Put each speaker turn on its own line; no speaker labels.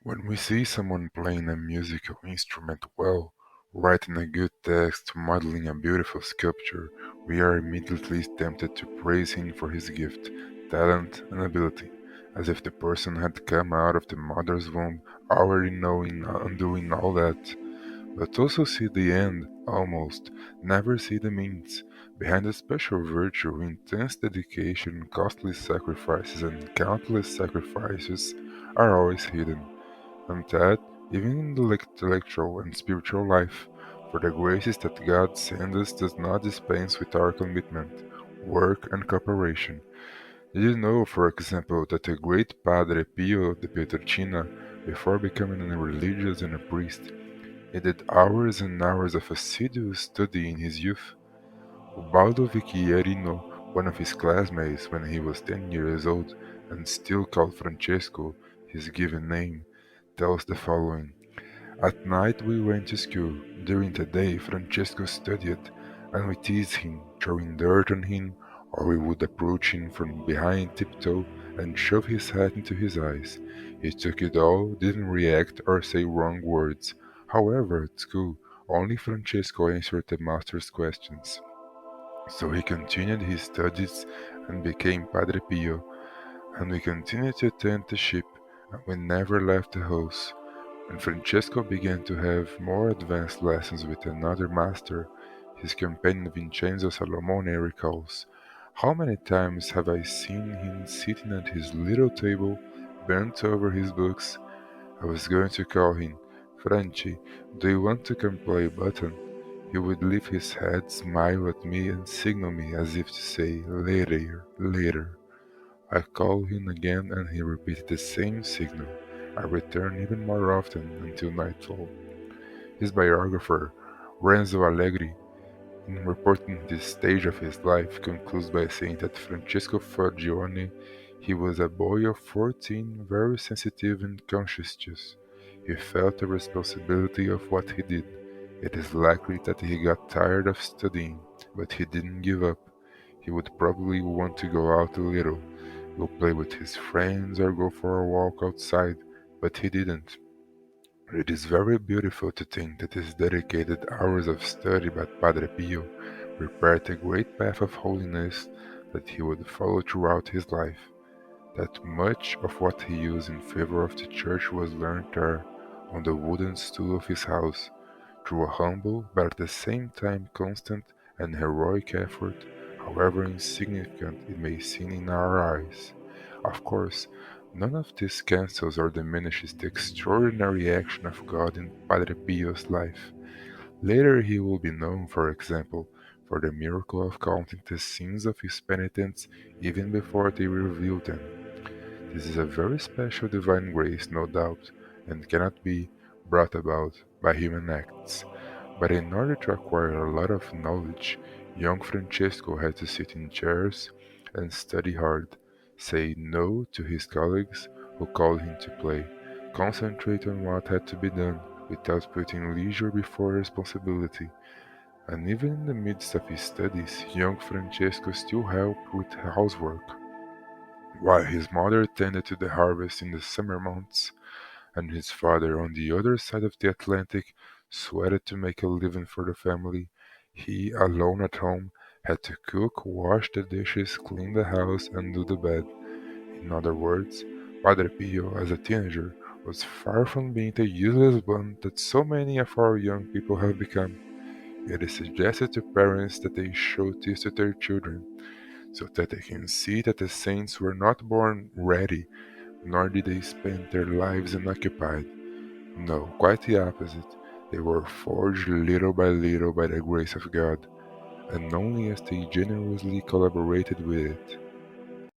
When we see someone playing a musical instrument well, writing a good text, modeling a beautiful sculpture, we are immediately tempted to praise him for his gift, talent, and ability, as if the person had come out of the mother's womb already knowing and doing all that. But also see the end, almost, never see the means. Behind a special virtue, intense dedication, costly sacrifices, and countless sacrifices are always hidden. And that, even in the intellectual and spiritual life, for the graces that God sends us does not dispense with our commitment, work, and cooperation. Did you know, for example, that the great Padre Pio of Pietrelcina, before becoming a religious and a priest, he did hours and hours of assiduous study in his youth? Ubaldo Vecchierino, one of his classmates when he was 10 years old and still called Francesco, his given name, tells the following. At night we went to school. During the day Francesco studied, and we teased him, throwing dirt on him, or we would approach him from behind tiptoe and shove his hat into his eyes. He took it all, didn't react or say wrong words. However, at school, only Francesco answered the master's questions. So he continued his studies and became Padre Pio, and we continued to attend the ship, and we never left the house. When Francesco began to have more advanced lessons with another master, his companion Vincenzo Salomone recalls, "How many times have I seen him sitting at his little table, bent over his books? I was going to call him, 'Franci, do you want to come play button?' He would lift his head, smile at me, and signal me as if to say, 'Later, later.' I called him again and he repeated the same signal. I returned even more often until nightfall." His biographer, Renzo Allegri, in reporting this stage of his life, concludes by saying that Francesco Forgione, he was a boy of 14, very sensitive and conscientious. He felt the responsibility of what he did. It is likely that he got tired of studying, but he didn't give up. He would probably want to go out a little, go play with his friends or go for a walk outside, but he didn't. It is very beautiful to think that his dedicated hours of study by Padre Pio prepared the great path of holiness that he would follow throughout his life, that much of what he used in favor of the church was learned there, on the wooden stool of his house, through a humble but at the same time constant and heroic effort, however insignificant it may seem in our eyes. Of course, none of this cancels or diminishes the extraordinary action of God in Padre Pio's life. Later he will be known, for example, for the miracle of counting the sins of his penitents even before they revealed them. This is a very special divine grace, no doubt, and cannot be brought about by human acts. But in order to acquire a lot of knowledge, young Francesco had to sit in chairs and study hard, say no to his colleagues who called him to play, concentrate on what had to be done without putting leisure before responsibility. And even in the midst of his studies, young Francesco still helped with housework, while his mother tended to the harvest in the summer months, and his father, on the other side of the Atlantic, sweated to make a living for the family. He, alone at home, had to cook, wash the dishes, clean the house, and do the bed. In other words, Padre Pio, as a teenager, was far from being the useless one that so many of our young people have become. It is suggested to parents that they show this to their children, so that they can see that the saints were not born ready, nor did they spend their lives unoccupied. No, quite the opposite. They were forged little by little by the grace of God, and only as they generously collaborated with it